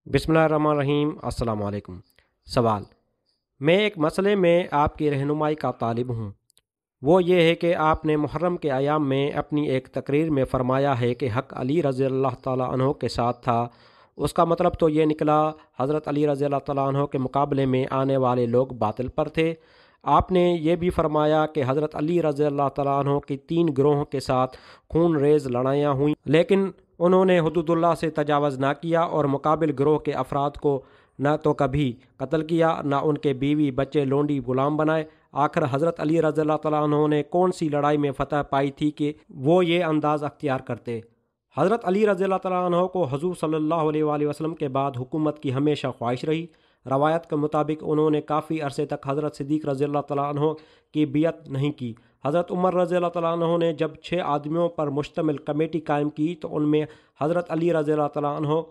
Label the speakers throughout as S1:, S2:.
S1: बिस्मिल्लाहिर्रहमानिर्रहीम। अस्सलाम वालेकुम। सवाल: मैं एक मसले में आपकी रहनुमाई का तालिब हूँ। वो ये है कि आपने मुहर्रम के अयाम में अपनी एक तकरीर में फ़रमाया है कि हक़ अली रज़ी अल्लाह ताला अन्हो के साथ था। उसका मतलब तो ये निकला हज़रत अली रज़ी अल्लाह ताला अन्हो के मुकाबले में आने वाले लोग बातिल पर थे। आपने ये भी फ़रमाया कि हज़रत अली रज़ी अल्लाह ताला अन्हो की 3 गिरोहों के साथ खून रेज़ लड़ाइयाँ हुईं, लेकिन उन्होंने हुदूदुल्लाह से तजावज़ ना किया और मुकाबिल गिरोह के अफराद को न तो कभी कत्ल किया, न उनके बीवी बच्चे लोंडी गुलाम बनाए। आखिर हज़रत अली रज़ी अल्लाह तआला अन्हु ने कौन सी लड़ाई में फ़तह पाई थी कि वो ये अंदाज़ अख्तियार करते? हज़रत अली रज़ी अल्लाह तआला अन्हु को हुज़ूर सल्लल्लाहु अलैहि वसल्लम के बाद हुकूमत की हमेशा ख्वाहिश रही। रवायत के मुताबिक उन्होंने काफ़ी अरसे तक हज़रत सिद्दीक़ रज़ी अल्लाह तआला अन्हु की बियत नहीं की। हज़रत उमर रज़ी अल्लाह तआला अन्हु ने जब 6 आदमियों पर मुश्तमिल कमेटी कायम की तो उनमें हज़रत अली रज़ी अल्लाह तआला अन्हु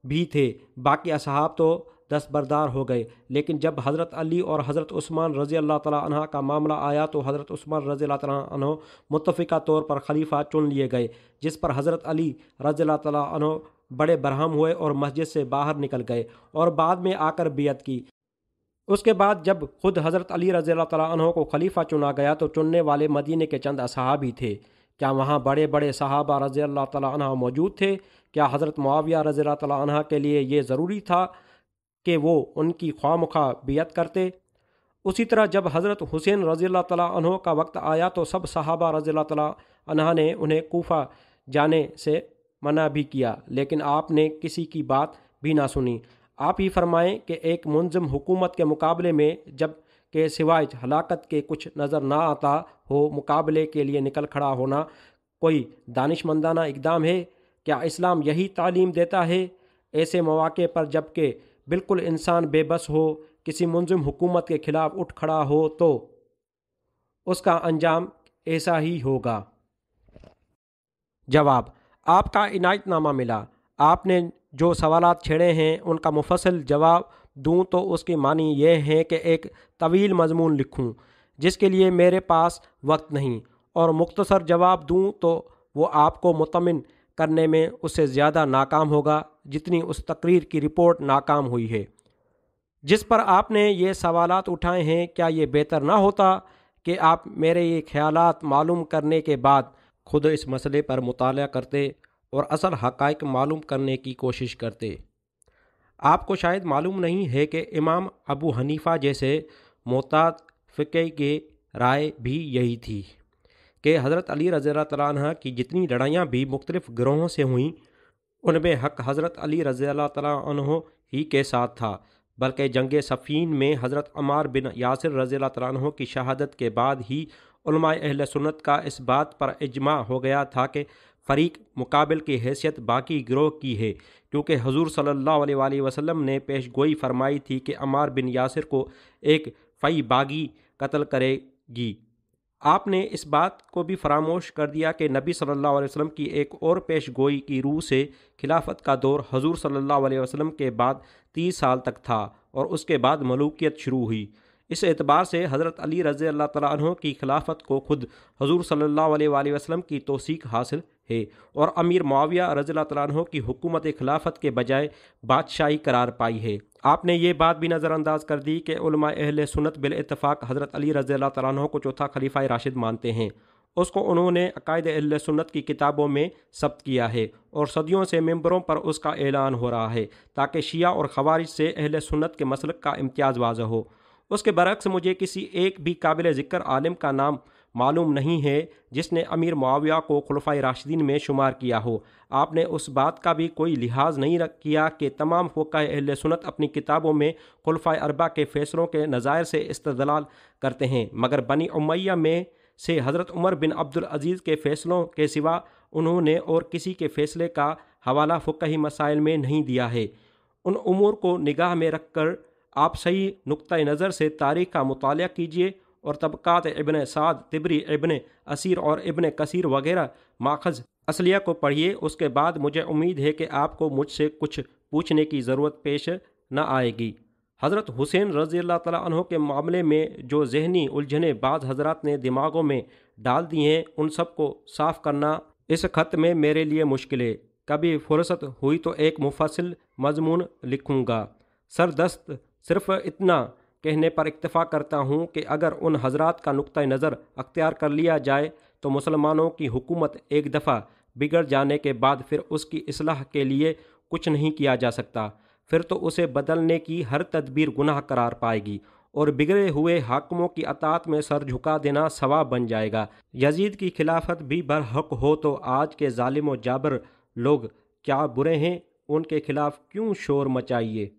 S1: भी थे। बाकी असहाब तो दस्तबरदार हो गए, लेकिन जब हज़रत अली और हज़रत उस्मान रज़ी अल्लाह तआला अन्हा का मामला आया तो हज़रत उस्मान रज़ी अल्लाह तआला अन्हु मुत्तफ़िका तौर पर खलीफा चुन लिए गए, जिस पर हज़रत अली रज़ी अल्लाह तआला अन्हु बड़े बरहम हुए और मस्जिद से बाहर निकल गए और बाद में आकर बियत की। उसके बाद जब खुद हज़रत अली रज़ी अल्लाह तआला अन्हु को खलीफा चुना गया तो चुनने वाले मदीने के चंद असहाब ही थे। क्या वहाँ बड़े बड़े सहाबा रज़ी अल्लाह तआला अन्हा मौजूद थे? क्या हज़रत मुआविया रज़ी अल्लाह तआला अन्हा के लिए ये ज़रूरी था कि वो उनकी ख्वामुखा बियत करते? उसी तरह जब हज़रत हुसैन रज़ी अल्लाह तआला अन्हु का वक्त आया तो सब सहाबा रज़ी अल्लाह तआला अन्हा ने उन्हें कूफा जाने से मना भी किया, लेकिन आपने किसी की बात भी ना सुनी। आप ही फरमाएं कि एक मुंज़िम हुकूमत के मुकाबले में जब के सिवाय हलाकत के कुछ नज़र ना आता हो, मुकाबले के लिए निकल खड़ा होना कोई दानिशमंदाना इक़दाम है? क्या इस्लाम यही तालीम देता है? ऐसे मौक़े पर जबकि बिल्कुल इंसान बेबस हो, किसी मुंज़िम हुकूमत के ख़िलाफ़ उठ खड़ा हो तो उसका अंजाम ऐसा ही होगा। जवाब: आपका इनायतनामा मिला। आपने जो सवालात छेड़े हैं उनका मुफस्सल जवाब दूं तो उसकी मानी ये है कि एक तवील मज़मून लिखूं, जिसके लिए मेरे पास वक्त नहीं, और मुख्तसर जवाब दूं तो वो आपको मुतमिन करने में उससे ज़्यादा नाकाम होगा जितनी उस तकरीर की रिपोर्ट नाकाम हुई है जिस पर आपने ये सवालात उठाए हैं। क्या ये बेहतर ना होता कि आप मेरे ये ख्यालात मालूम करने के बाद खुद इस मसले पर मुताला करते और असल हक़ाइक़ मालूम करने की कोशिश करते? आपको शायद मालूम नहीं है कि इमाम अबू हनीफ़ा जैसे मोहताद फ़िक़्ही के राय भी यही थी कि हज़रत अली रज़ी अल्लाह तआला अन्हु की जितनी लड़ाइयाँ भी मुख्तलिफ़ गिरोहों से हुईं, उनमें हक़ हज़रत अली रज़ी अल्लाह तआला अन्हु ही के साथ था। बल्कि जंग सफ़ीन में हज़रत अम्मार बिन यासिर रज़ी अल्लाह तआला अन्हु की शहादत के बाद ही उलमाए अहले सुन्नत का इस बात पर इजमा हो गया था कि फ़रीक मुकाबिल की हैसियत बाकी गिरोह की है, क्योंकि हुज़ूर सल्लल्लाहु अलैहि वसल्लम ने पेश गोई फरमाई थी कि अम्मार बिन यासिर को एक फ़ई बागी कत्ल करेगी। आपने इस बात को भी फरामोश कर दिया कि नबी सल्लल्लाहु अलैहि वसल्लम की एक और पेश गोई की रूह से खिलाफत का दौर हुज़ूर सल्लल्लाहु अलैहि वसल्लम के बाद 30 साल तक था और उसके बाद मलूकियत शुरू हुई। इस एतबार से हज़रत अली रज़ी अल्लाह तआला अन्हु की खिलाफत को खुद हुज़ूर सल्लल्लाहु अलैहि वसल्लम की तौसीक हासिल है और अमीर मुआविया रज़ी अल्लाह तआला अन्हु की हुकूमत खिलाफत के बजाय बादशाही करार पाई है। आपने ये बात भी नज़रअंदाज कर दी कि उलमाए अहले सुन्नत बिल इत्तिफ़ाक़ हज़रत अली रज़ी अल्लाह तआला अन्हु को चौथा खलीफा राशिद मानते हैं। उसको उन्होंने अक़ायद अहले सुन्नत की किताबों में सब्त किया है और सदियों से मिंबरों पर उसका ऐलान हो रहा है ताकि शिया और ख़वारिज से अहले सुन्नत के मसलक का इम्तियाज़ वाज़ह हो। उसके बरक्स मुझे किसी एक भी काबिल ज़िक्र आलिम का नाम मालूम नहीं है जिसने अमीर मुआविया को खुलफ़ाए राशिदीन में शुमार किया हो। आपने उस बात का भी कोई लिहाज नहीं किया कि तमाम फ़ुक़हा अहले सुन्नत अपनी किताबों में खुलफ़ाए अरबा के फ़ैसलों के नज़ायर से इस्तदलाल करते हैं, मगर बनी उमैया में से हज़रत उमर बिन अब्दुल अज़ीज़ के फ़ैसलों के सिवा उन्होंने और किसी के फ़ैसले का हवाला फ़ुक़ही मसाइल में नहीं दिया है। उन उमूर को निगाह में रख कर आप सही नुक्ता नज़र से तारीख़ का मुतालिया कीजिए और तबक़ात इब्न साद, तिबरी, इब्न असीर और इब्न कसीर वगैरह माख़ज़ असलिया को पढ़िए। उसके बाद मुझे उम्मीद है कि आपको मुझसे कुछ पूछने की ज़रूरत पेश न आएगी। हज़रत हुसैन रज़ी अल्लाह तआला अन्हु के मामले में जो ज़हनी उलझने बाज़ हज़रात ने दिमागों में डाल दी हैं, उन सब को साफ़ करना इस ख़त में मेरे लिए मुश्किल है। کبھی فرصت ہوئی تو ایک مفصل مضمون لکھوں گا۔ سردست صرف اتنا کہنے پر اکتفا کرتا ہوں کہ اگر ان حضرات کا نقطہ نظر اختیار کر لیا جائے تو مسلمانوں کی حکومت ایک دفعہ بگڑ جانے کے بعد پھر اس کی اصلاح کے لیے کچھ نہیں کیا جا سکتا، پھر تو اسے بدلنے کی ہر تدبیر گناہ قرار پائے گی اور بگڑے ہوئے حاکموں کی اطاعت میں سر جھکا دینا ثواب بن جائے گا۔ یزید کی خلافت بھی برحق ہو تو آج کے ظالم و جابر لوگ کیا برے ہیں، ان کے خلاف کیوں شور مچائیے؟